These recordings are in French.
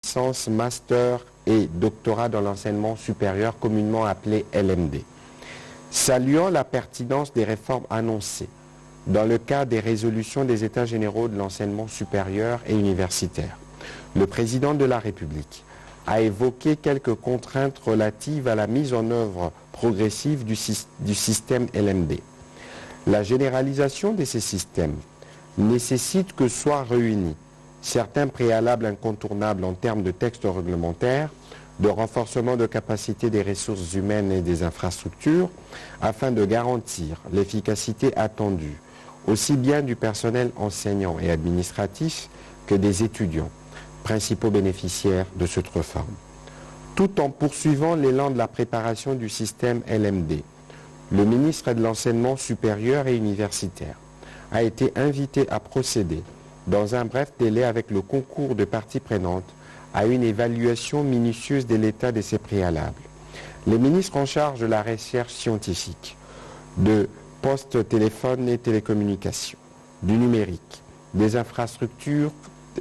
licence, master et doctorat dans l'enseignement supérieur, communément appelé LMD. Saluant la pertinence des réformes annoncées dans le cadre des résolutions des États généraux de l'enseignement supérieur et universitaire, le président de la République a évoqué quelques contraintes relatives à la mise en œuvre progressive du système LMD. La généralisation de ces systèmes nécessite que soient réunis certains préalables incontournables en termes de textes réglementaires, de renforcement de capacité des ressources humaines et des infrastructures, afin de garantir l'efficacité attendue, aussi bien du personnel enseignant et administratif que des étudiants, principaux bénéficiaires de cette réforme. Tout en poursuivant l'élan de la préparation du système LMD, le ministre de l'Enseignement supérieur et universitaire a été invité à procéder, dans un bref délai avec le concours de parties prenantes, à une évaluation minutieuse de l'état de ces préalables. Les ministres en charge de la recherche scientifique, de postes, téléphones et télécommunications, du numérique, des infrastructures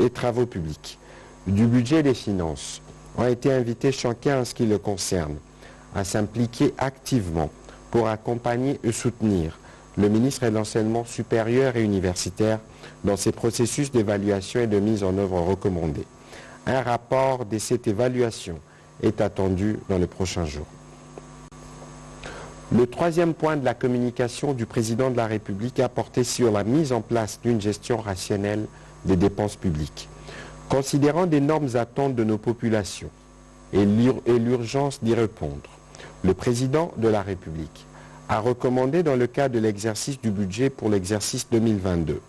et travaux publics, du budget et des finances, ont été invités chacun en ce qui le concerne à s'impliquer activement pour accompagner et soutenir le ministre de l'Enseignement supérieur et universitaire dans ses processus d'évaluation et de mise en œuvre recommandés. Un rapport de cette évaluation est attendu dans les prochains jours. Le troisième point de la communication du président de la République a porté sur la mise en place d'une gestion rationnelle des dépenses publiques. Considérant d'énormes attentes de nos populations et l'urgence d'y répondre, le président de la République a recommandé dans le cadre de l'exercice du budget pour l'exercice 2022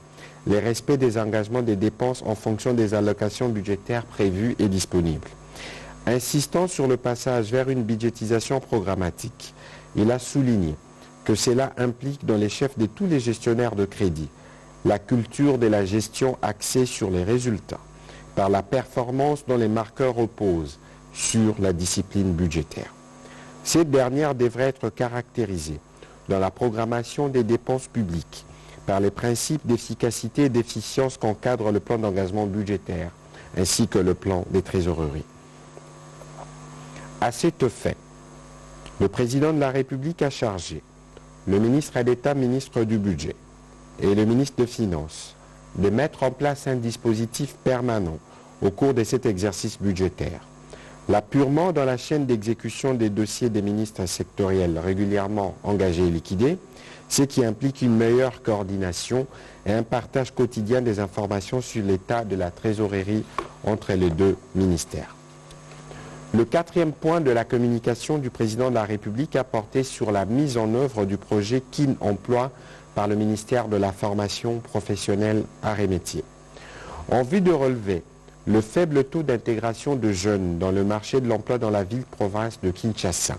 les respects des engagements des dépenses en fonction des allocations budgétaires prévues et disponibles. Insistant sur le passage vers une budgétisation programmatique, il a souligné que cela implique dans les chefs de tous les gestionnaires de crédit la culture de la gestion axée sur les résultats, par la performance dont les marqueurs reposent sur la discipline budgétaire. Cette dernière devrait être caractérisée dans la programmation des dépenses publiques par les principes d'efficacité et d'efficience qu'encadre le plan d'engagement budgétaire ainsi que le plan des trésoreries. À cet fait, le président de la République a chargé le ministre d'État, ministre du Budget et le ministre des Finances de mettre en place un dispositif permanent au cours de cet exercice budgétaire. L'appurement dans la chaîne d'exécution des dossiers des ministres sectoriels régulièrement engagés et liquidés, ce qui implique une meilleure coordination et un partage quotidien des informations sur l'état de la trésorerie entre les deux ministères. Le quatrième point de la communication du président de la République a porté sur la mise en œuvre du projet Kin Emploi par le ministère de la Formation professionnelle, arts et métiers. En vue de relever le faible taux d'intégration de jeunes dans le marché de l'emploi dans la ville-province de Kinshasa,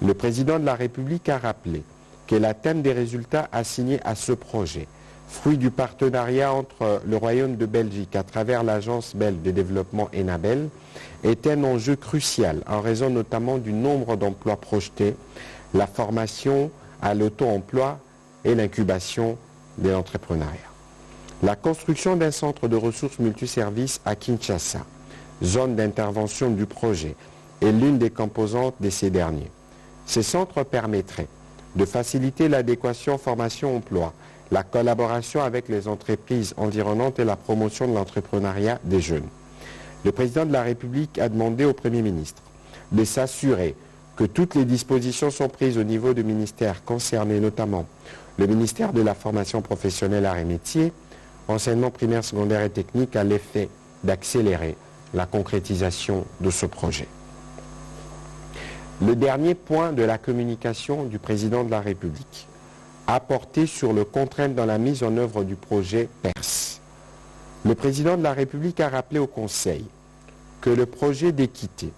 le président de la République a rappelé que l'atteinte des résultats assignés à ce projet, fruit du partenariat entre le Royaume de Belgique à travers l'Agence belge de développement ENABEL, est un enjeu crucial en raison notamment du nombre d'emplois projetés, la formation à l'auto-emploi et l'incubation de l'entrepreneuriat. La construction d'un centre de ressources multiservices à Kinshasa, zone d'intervention du projet, est l'une des composantes de ces derniers. Ces centres permettraient de faciliter l'adéquation formation-emploi, la collaboration avec les entreprises environnantes et la promotion de l'entrepreneuriat des jeunes. Le président de la République a demandé au Premier ministre de s'assurer que toutes les dispositions sont prises au niveau du ministère concerné, notamment le ministère de la Formation professionnelle, arts et métiers, enseignement primaire, secondaire et technique, à l'effet d'accélérer la concrétisation de ce projet. Le dernier point de la communication du président de la République a porté sur le contrainte dans la mise en œuvre du projet PERS. Le président de la République a rappelé au Conseil que le projet d'équité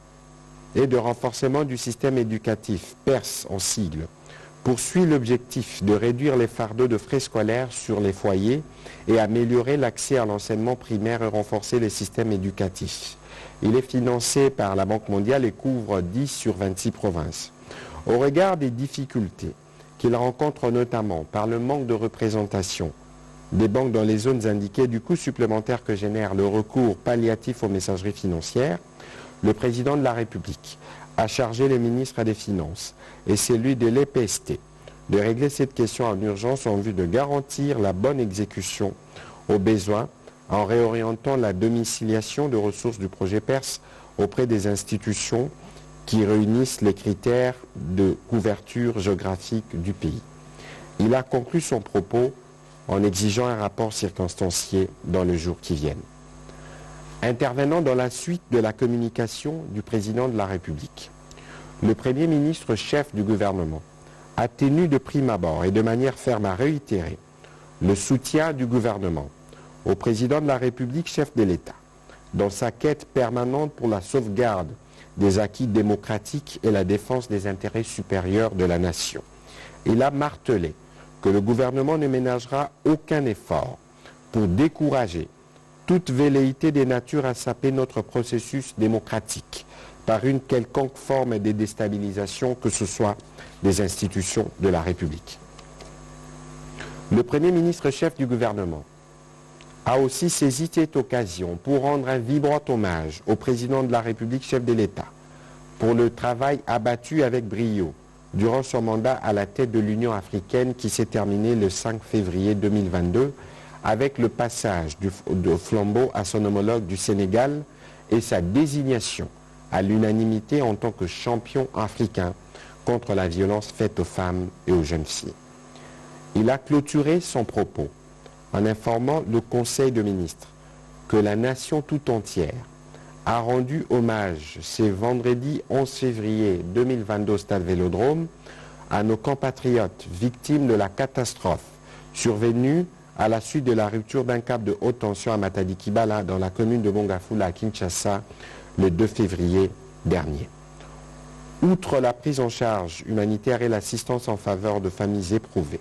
et de renforcement du système éducatif, PERS en sigle, poursuit l'objectif de réduire les fardeaux de frais scolaires sur les foyers et améliorer l'accès à l'enseignement primaire et renforcer les systèmes éducatifs. Il est financé par la Banque mondiale et couvre 10 sur 26 provinces. Au regard des difficultés qu'il rencontre notamment par le manque de représentation des banques dans les zones indiquées, du coût supplémentaire que génère le recours palliatif aux messageries financières, le président de la République a chargé les ministres des Finances et celui de l'EPST de régler cette question en urgence en vue de garantir la bonne exécution aux besoins en réorientant la domiciliation de ressources du projet PERSE auprès des institutions qui réunissent les critères de couverture géographique du pays. Il a conclu son propos en exigeant un rapport circonstancié dans les jours qui viennent. Intervenant dans la suite de la communication du président de la République, le Premier ministre chef du gouvernement a tenu de prime abord et de manière ferme à réitérer le soutien du gouvernement au président de la République chef de l'État dans sa quête permanente pour la sauvegarde des acquis démocratiques et la défense des intérêts supérieurs de la nation. Il a martelé que le gouvernement ne ménagera aucun effort pour décourager toute velléité des natures à saper notre processus démocratique par une quelconque forme de déstabilisation, que ce soit des institutions de la République. Le Premier ministre chef du gouvernement a aussi saisi cette occasion pour rendre un vibrant hommage au président de la République chef de l'État pour le travail abattu avec brio durant son mandat à la tête de l'Union africaine qui s'est terminé le 5 février 2022 avec le passage du flambeau à son homologue du Sénégal et sa désignation à l'unanimité en tant que champion africain contre la violence faite aux femmes et aux jeunes filles. Il a clôturé son propos en informant le Conseil de ministres que la nation tout entière a rendu hommage ce vendredi 11 février 2022 au Stade Vélodrome à nos compatriotes victimes de la catastrophe survenue à la suite de la rupture d'un câble de haute tension à Matadi-Kibala dans la commune de Mongafula à Kinshasa le 2 février dernier. Outre la prise en charge humanitaire et l'assistance en faveur de familles éprouvées,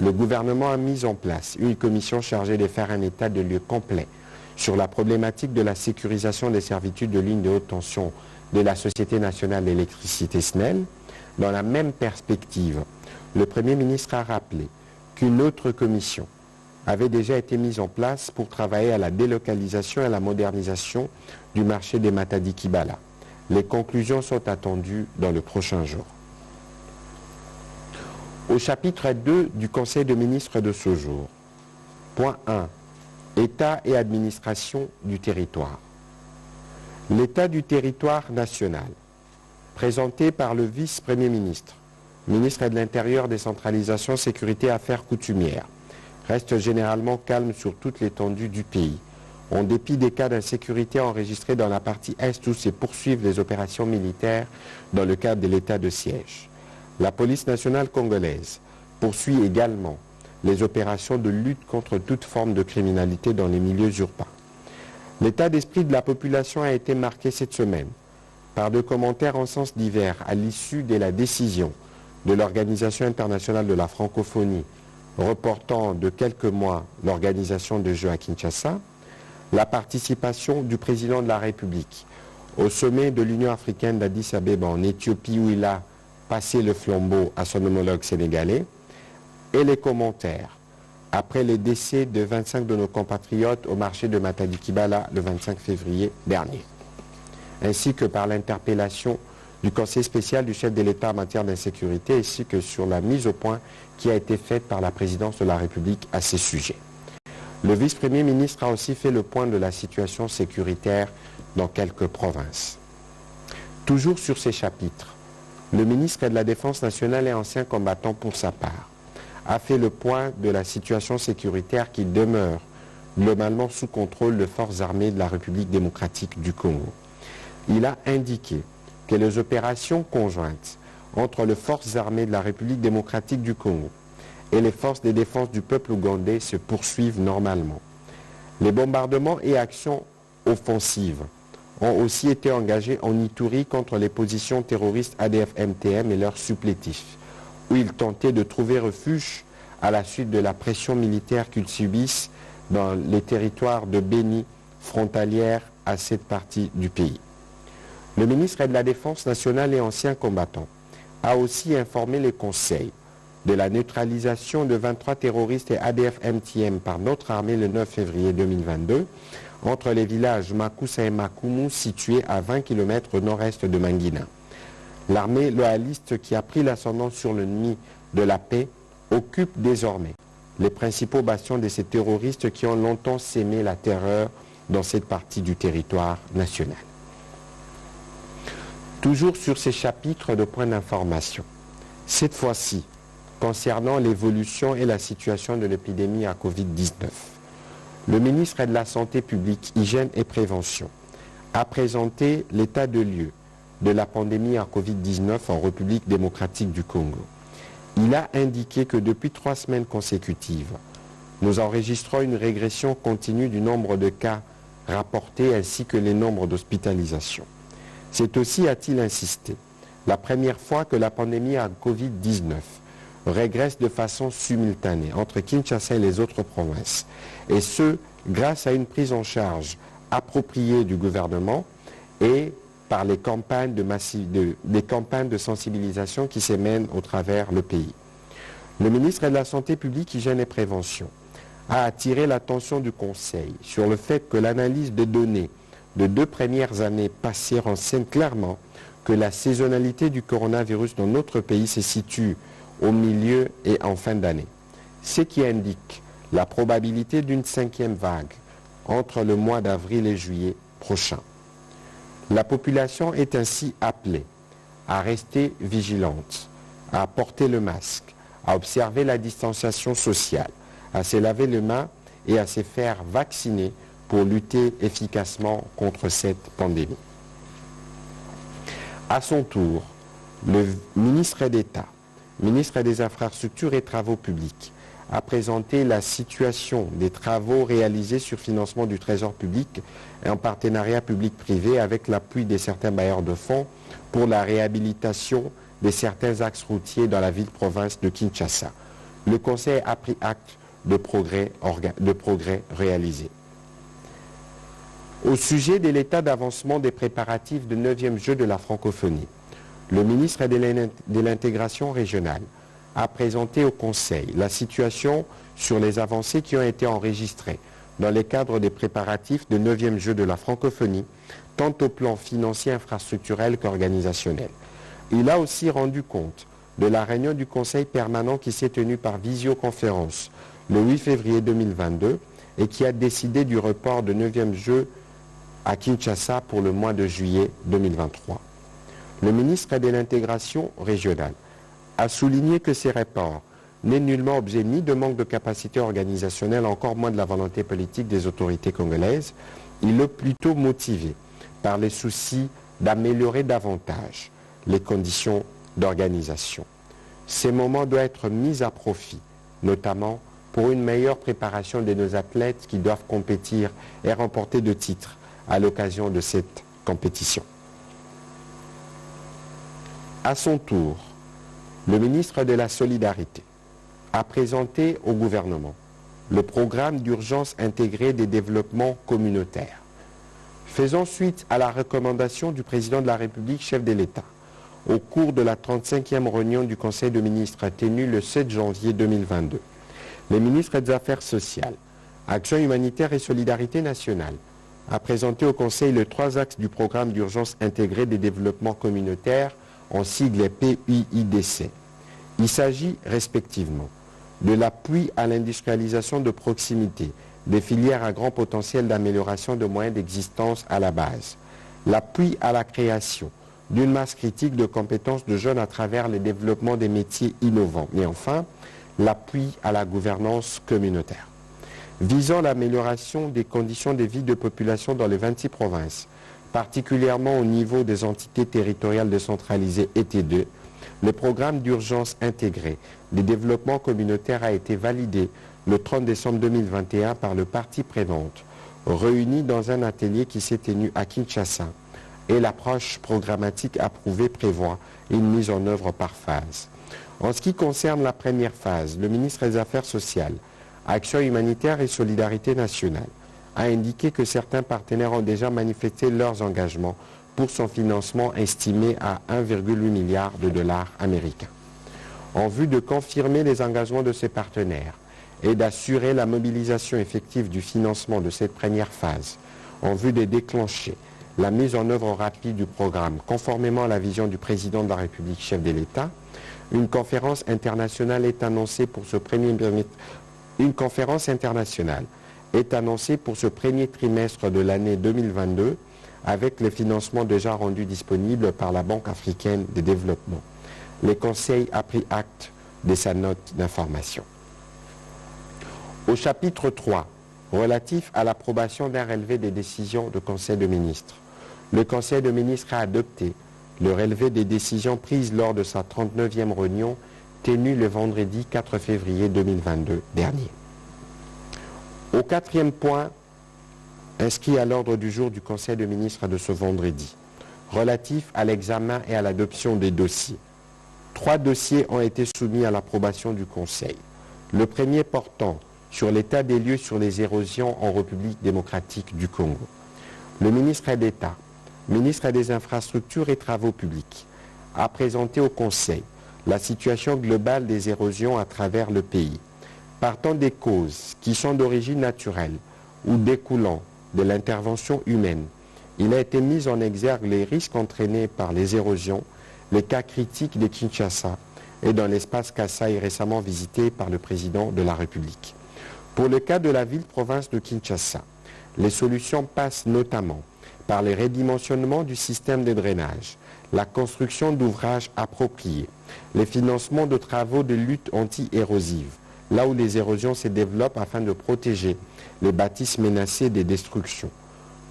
le gouvernement a mis en place une commission chargée de faire un état de lieu complet sur la problématique de la sécurisation des servitudes de lignes de haute tension de la Société nationale d'électricité SNEL. Dans la même perspective, le Premier ministre a rappelé qu'une autre commission avait déjà été mise en place pour travailler à la délocalisation et à la modernisation du marché des Matadi-Kibala. Les conclusions sont attendues dans le prochain jour. Au chapitre 2 du Conseil de ministres de ce jour, point 1, État et administration du territoire. L'état du territoire national, présenté par le vice-premier ministre, ministre de l'Intérieur, décentralisation, sécurité et affaires coutumières, reste généralement calme sur toute l'étendue du pays, en dépit des cas d'insécurité enregistrés dans la partie Est où se poursuivent les opérations militaires dans le cadre de l'état de siège. La police nationale congolaise poursuit également les opérations de lutte contre toute forme de criminalité dans les milieux urbains. L'état d'esprit de la population a été marqué cette semaine par des commentaires en sens divers à l'issue de la décision de l'Organisation internationale de la francophonie reportant de quelques mois l'organisation de Jeux à Kinshasa, la participation du président de la République au sommet de l'Union africaine d'Addis Abeba en Éthiopie où il a passé le flambeau à son homologue sénégalais, et les commentaires après les décès de 25 de nos compatriotes au marché de Matadi-Kibala le 25 février dernier, ainsi que par l'interpellation du Conseil spécial du chef de l'État en matière d'insécurité, ainsi que sur la mise au point qui a été faite par la présidence de la République à ces sujets. Le vice-premier ministre a aussi fait le point de la situation sécuritaire dans quelques provinces. Toujours sur ces chapitres, le ministre de la Défense nationale et ancien combattant pour sa part a fait le point de la situation sécuritaire qui demeure globalement sous contrôle des forces armées de la République démocratique du Congo. Il a indiqué que les opérations conjointes entre les forces armées de la République démocratique du Congo et les forces de défense du peuple ougandais se poursuivent normalement. Les bombardements et actions offensives ont aussi été engagés en Ituri contre les positions terroristes ADF-MTM et leurs supplétifs, où ils tentaient de trouver refuge à la suite de la pression militaire qu'ils subissent dans les territoires de Béni, frontalières à cette partie du pays. Le ministre de la Défense nationale et ancien combattant a aussi informé les conseils de la neutralisation de 23 terroristes et ADF-MTM par notre armée le 9 février 2022 entre les villages Makusa et Makumu situés à 20 km au nord-est de Mangina. L'armée loyaliste qui a pris l'ascendant sur l'ennemi de la paix occupe désormais les principaux bastions de ces terroristes qui ont longtemps sémé la terreur dans cette partie du territoire national. Toujours sur ces chapitres de points d'information, cette fois-ci, concernant l'évolution et la situation de l'épidémie à Covid-19, le ministre de la Santé publique, Hygiène et Prévention a présenté l'état de lieu de la pandémie à Covid-19 en République démocratique du Congo. Il a indiqué que depuis 3 semaines consécutives, nous enregistrons une régression continue du nombre de cas rapportés ainsi que les nombres d'hospitalisations. C'est aussi, a-t-il insisté, la première fois que la pandémie à Covid-19 régresse de façon simultanée entre Kinshasa et les autres provinces, et ce, grâce à une prise en charge appropriée du gouvernement et par les campagnes de sensibilisation qui s'émènent au travers le pays. Le ministre de la Santé publique, Hygiène et Prévention a attiré l'attention du Conseil sur le fait que l'analyse des données de 2 premières années passées renseigne clairement que la saisonnalité du coronavirus dans notre pays se situe au milieu et en fin d'année, ce qui indique la probabilité d'une 5e vague entre le mois d'avril et juillet prochain. La population est ainsi appelée à rester vigilante, à porter le masque, à observer la distanciation sociale, à se laver les mains et à se faire vacciner pour lutter efficacement contre cette pandémie. À son tour, le ministre d'État, ministre des Infrastructures et Travaux publics, a présenté la situation des travaux réalisés sur financement du Trésor public et en partenariat public-privé avec l'appui de certains bailleurs de fonds pour la réhabilitation de certains axes routiers dans la ville-province de Kinshasa. Le Conseil a pris acte de progrès réalisés. Au sujet de l'état d'avancement des préparatifs de 9e Jeux de la francophonie, le ministre de l'Intégration régionale a présenté au Conseil la situation sur les avancées qui ont été enregistrées dans le cadre des préparatifs de 9e Jeux de la francophonie, tant au plan financier, infrastructurel qu'organisationnel. Il a aussi rendu compte de la réunion du Conseil permanent qui s'est tenue par visioconférence le 8 février 2022 et qui a décidé du report de 9e Jeux à Kinshasa pour le mois de juillet 2023. Le ministre de l'Intégration régionale a souligné que ces reports n'est nullement objet ni de manque de capacité organisationnelle, encore moins de la volonté politique des autorités congolaises. Il est plutôt motivé par les soucis d'améliorer davantage les conditions d'organisation. Ces moments doivent être mis à profit, notamment pour une meilleure préparation de nos athlètes qui doivent compétir et remporter de titres à l'occasion de cette compétition. À son tour, le ministre de la Solidarité a présenté au gouvernement le programme d'urgence intégré des développements communautaires. Faisant suite à la recommandation du président de la République, chef de l'État, au cours de la 35e réunion du Conseil de ministres tenue le 7 janvier 2022, le ministre des Affaires sociales, Action humanitaire et solidarité nationale a présenté au Conseil les 3 axes du programme d'urgence intégré des développements communautaires en sigle PUIDC. Il s'agit respectivement de l'appui à l'industrialisation de proximité, des filières à grand potentiel d'amélioration de moyens d'existence à la base, l'appui à la création d'une masse critique de compétences de jeunes à travers le développement des métiers innovants, et enfin, l'appui à la gouvernance communautaire. Visant l'amélioration des conditions de vie de population dans les 26 provinces, particulièrement au niveau des entités territoriales décentralisées ET2, le programme d'urgence intégré des développements communautaires a été validé le 30 décembre 2021 par le parti prenante, réuni dans un atelier qui s'est tenu à Kinshasa, et l'approche programmatique approuvée prévoit une mise en œuvre par phase. En ce qui concerne la première phase, le ministre des Affaires sociales, Action humanitaire et solidarité nationale, a indiqué que certains partenaires ont déjà manifesté leurs engagements pour son financement estimé à 1,8 milliard de dollars américains. en vue de confirmer les engagements de ses partenaires et d'assurer la mobilisation effective du financement de cette première phase, en vue de déclencher la mise en œuvre rapide du programme, conformément à la vision du président de la République, chef de l'État, une conférence internationale est annoncée pour ce premier trimestre de l'année 2022 avec les financements déjà rendus disponibles par la Banque africaine de développement. Le Conseil a pris acte de sa note d'information. Au chapitre 3, relatif à l'approbation d'un relevé des décisions du Conseil de ministres, le Conseil de ministres a adopté le relevé des décisions prises lors de sa 39e réunion tenue le vendredi 4 février 2022 dernier. Au quatrième point, inscrit à l'ordre du jour du Conseil de ministres de ce vendredi, relatif à l'examen et à l'adoption des dossiers. 3 dossiers ont été soumis à l'approbation du Conseil. Le premier portant sur l'état des lieux sur les érosions en République démocratique du Congo. Le ministre d'État, ministre des Infrastructures et Travaux publics, a présenté au Conseil la situation globale des érosions à travers le pays, partant des causes qui sont d'origine naturelle ou découlant de l'intervention humaine. Il a été mis en exergue les risques entraînés par les érosions, les cas critiques de Kinshasa et dans l'espace Kasaï récemment visité par le président de la République. Pour le cas de la ville-province de Kinshasa, les solutions passent notamment par le redimensionnement du système de drainage, la construction d'ouvrages appropriés, le financement de travaux de lutte anti-érosive, là où les érosions se développent afin de protéger les bâtisses menacées de destruction.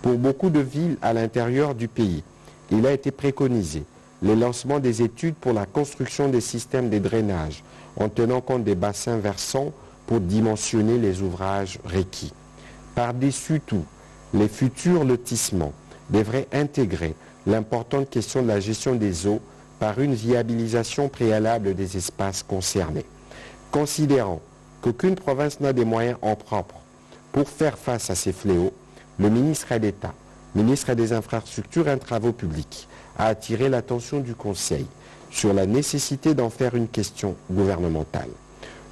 Pour beaucoup de villes à l'intérieur du pays, il a été préconisé le lancement des études pour la construction des systèmes de drainage en tenant compte des bassins versants pour dimensionner les ouvrages requis. Par-dessus tout, les futurs lotissements devraient intégrer l'importante question de la gestion des eaux par une viabilisation préalable des espaces concernés. Considérant qu'aucune province n'a des moyens en propre pour faire face à ces fléaux, le ministre d'État, ministre des Infrastructures et Travaux publics, a attiré l'attention du Conseil sur la nécessité d'en faire une question gouvernementale.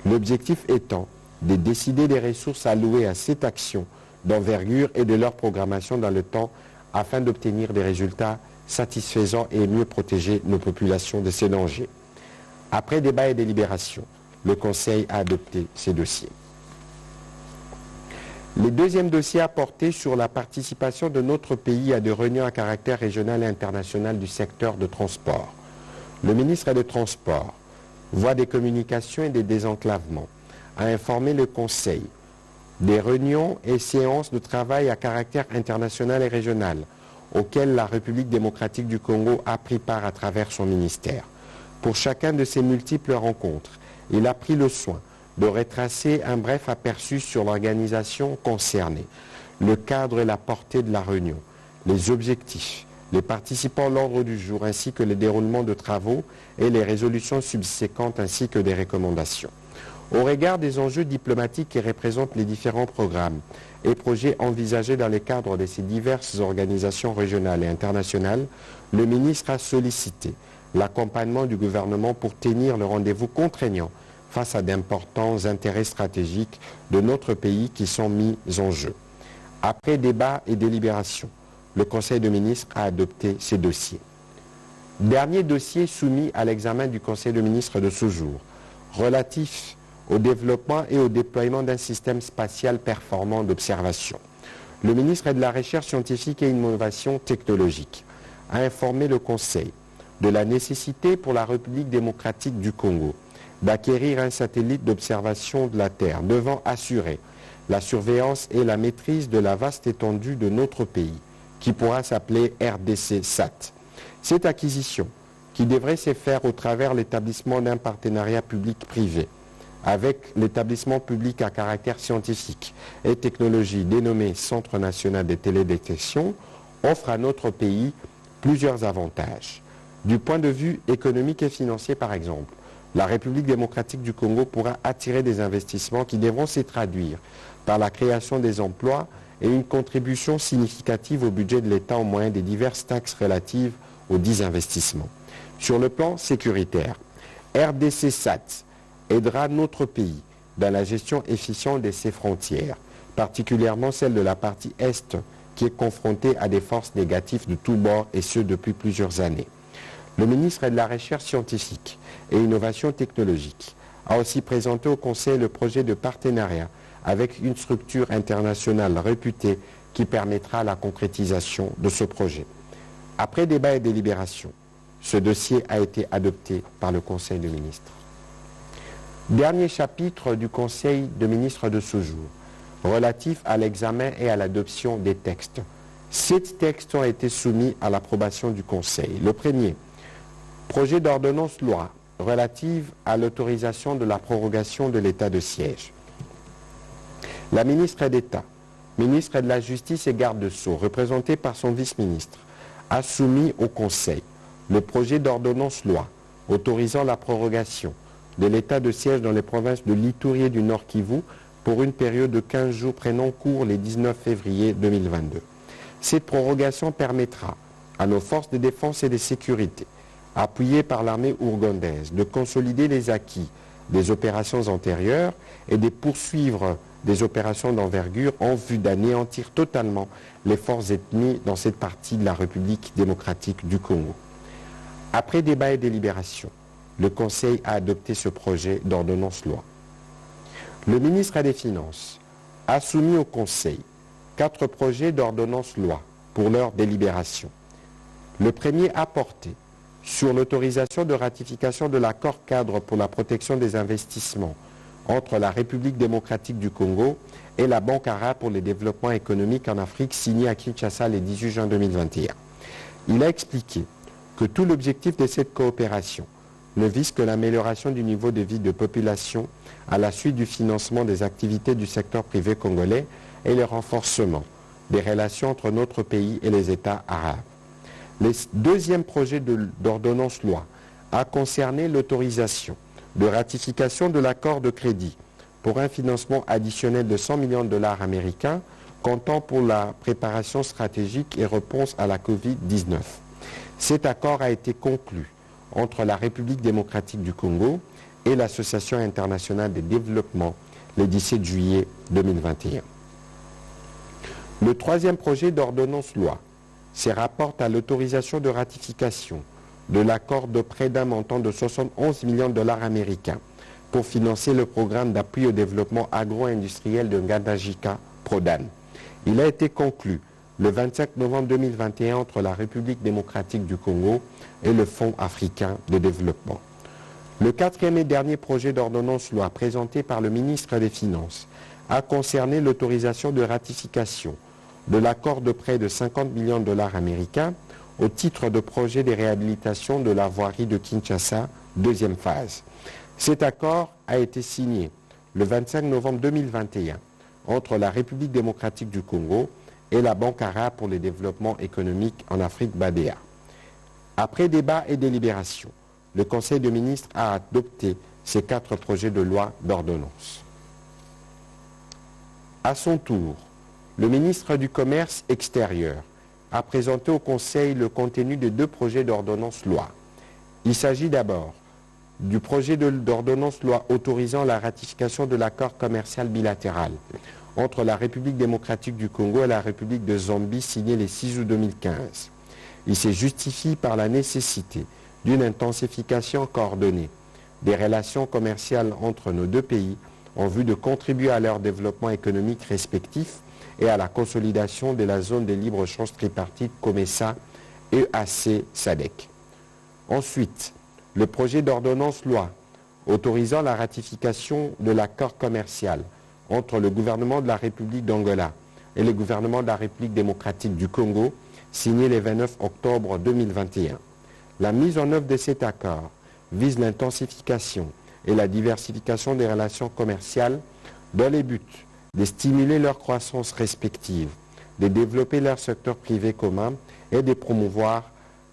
L'objectif étant de décider des ressources allouées à cette action d'envergure et de leur programmation dans le temps afin d'obtenir des résultats satisfaisants et mieux protéger nos populations de ces dangers. Après débat et délibération, le Conseil a adopté ces dossiers. Le deuxième dossier a porté sur la participation de notre pays à des réunions à caractère régional et international du secteur de transport. Le ministre des Transports, voie des communications et des désenclavements, a informé le Conseil des réunions et séances de travail à caractère international et régional auxquelles la République démocratique du Congo a pris part à travers son ministère. Pour chacun de ces multiples rencontres, il a pris le soin de retracer un bref aperçu sur l'organisation concernée, le cadre et la portée de la réunion, les objectifs, les participants à l'ordre du jour ainsi que le déroulement de travaux et les résolutions subséquentes ainsi que des recommandations. Au regard des enjeux diplomatiques qui représentent les différents programmes et projets envisagés dans le cadre de ces diverses organisations régionales et internationales, le ministre a sollicité l'accompagnement du gouvernement pour tenir le rendez-vous contraignant face à d'importants intérêts stratégiques de notre pays qui sont mis en jeu. Après débat et délibération, le Conseil de ministres a adopté ces dossiers. Dernier dossier soumis à l'examen du Conseil de ministres de ce jour, relatif au développement et au déploiement d'un système spatial performant d'observation. Le ministre de la Recherche scientifique et innovation technologique a informé le Conseil de la nécessité pour la République démocratique du Congo d'acquérir un satellite d'observation de la Terre devant assurer la surveillance et la maîtrise de la vaste étendue de notre pays, qui pourra s'appeler RDC-SAT. Cette acquisition, qui devrait se faire au travers l'établissement d'un partenariat public-privé, avec l'établissement public à caractère scientifique et technologie dénommé Centre national de télédétection, offre à notre pays plusieurs avantages. Du point de vue économique et financier, par exemple, la République démocratique du Congo pourra attirer des investissements qui devront se traduire par la création des emplois et une contribution significative au budget de l'État au moyen des diverses taxes relatives aux dits investissements. Sur le plan sécuritaire, RDC-SAT aidera notre pays dans la gestion efficiente de ses frontières, particulièrement celle de la partie Est qui est confrontée à des forces négatives de tous bords et ce depuis plusieurs années. Le ministre de la Recherche scientifique et Innovation technologique a aussi présenté au Conseil le projet de partenariat avec une structure internationale réputée qui permettra la concrétisation de ce projet. Après débat et délibération, ce dossier a été adopté par le Conseil des ministres. Dernier chapitre du Conseil des ministres de ce jour, relatif à l'examen et à l'adoption des textes. 7 textes ont été soumis à l'approbation du Conseil. Le premier, projet d'ordonnance loi relative à l'autorisation de la prorogation de l'état de siège. La ministre d'État, ministre de la Justice et garde de Sceaux, représentée par son vice-ministre, a soumis au Conseil le projet d'ordonnance loi autorisant la prorogation de l'état de siège dans les provinces de l'Ituri et du Nord Kivu pour une période de 15 jours prenant cours les 19 février 2022. Cette prorogation permettra à nos forces de défense et de sécurité, appuyées par l'armée ougandaise, de consolider les acquis des opérations antérieures et de poursuivre des opérations d'envergure en vue d'anéantir totalement les forces ennemies dans cette partie de la République démocratique du Congo. Après débat et délibération, le Conseil a adopté ce projet d'ordonnance loi. Le ministre des Finances a soumis au Conseil 4 projets d'ordonnance loi pour leur délibération. Le premier a porté sur l'autorisation de ratification de l'accord cadre pour la protection des investissements entre la République démocratique du Congo et la Banque arabe pour le développement économique en Afrique signé à Kinshasa le 18 juin 2021. Il a expliqué que tout l'objectif de cette coopération ne vise que l'amélioration du niveau de vie de population à la suite du financement des activités du secteur privé congolais et le renforcement des relations entre notre pays et les États arabes. Le deuxième projet d'ordonnance loi a concerné l'autorisation de ratification de l'accord de crédit pour un financement additionnel de 100 millions de dollars américains comptant pour la préparation stratégique et réponse à la Covid-19. Cet accord a été conclu entre la République démocratique du Congo et l'Association internationale de développement le 17 juillet 2021. Le troisième projet d'ordonnance loi se rapporte à l'autorisation de ratification de l'accord de prêt d'un montant de 71 millions de dollars américains pour financer le programme d'appui au développement agro-industriel de Ngandajika Prodan. Il a été conclu le 25 novembre 2021 entre la République démocratique du Congo et le Fonds africain de développement. Le quatrième et dernier projet d'ordonnance loi présenté par le ministre des Finances a concerné l'autorisation de ratification de l'accord de prêt de 50 millions de dollars américains au titre de projet de réhabilitation de la voirie de Kinshasa, deuxième phase. Cet accord a été signé le 25 novembre 2021 entre la République démocratique du Congo et la Banque arabe pour le développement économique en Afrique BADEA. Après débat et délibération, le Conseil des ministres a adopté ces 4 projets de loi d'ordonnance. À son tour, le ministre du Commerce extérieur a présenté au Conseil le contenu de 2 projets d'ordonnance loi. Il s'agit d'abord du projet d'ordonnance loi autorisant la ratification de l'accord commercial bilatéral entre la République démocratique du Congo et la République de Zambie signé le 6 août 2015. Il se justifie par la nécessité d'une intensification coordonnée des relations commerciales entre nos 2 pays en vue de contribuer à leur développement économique respectif et à la consolidation de la zone de libre-échange tripartite COMESA EAC-SADC. Ensuite, le projet d'ordonnance loi autorisant la ratification de l'accord commercial entre le gouvernement de la République d'Angola et le gouvernement de la République démocratique du Congo, signé le 29 octobre 2021. La mise en œuvre de cet accord vise l'intensification et la diversification des relations commerciales dans les buts de stimuler leur croissance respective, de développer leur secteur privé commun et de promouvoir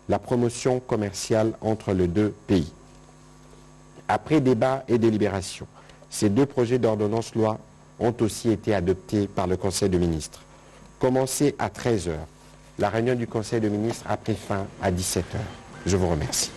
la promotion commerciale entre les 2 pays. Après débat et délibération, ces 2 projets d'ordonnance loi ont aussi été adoptés par le Conseil des ministres. Commencé à 13h, la réunion du Conseil des ministres a pris fin à 17h. Je vous remercie.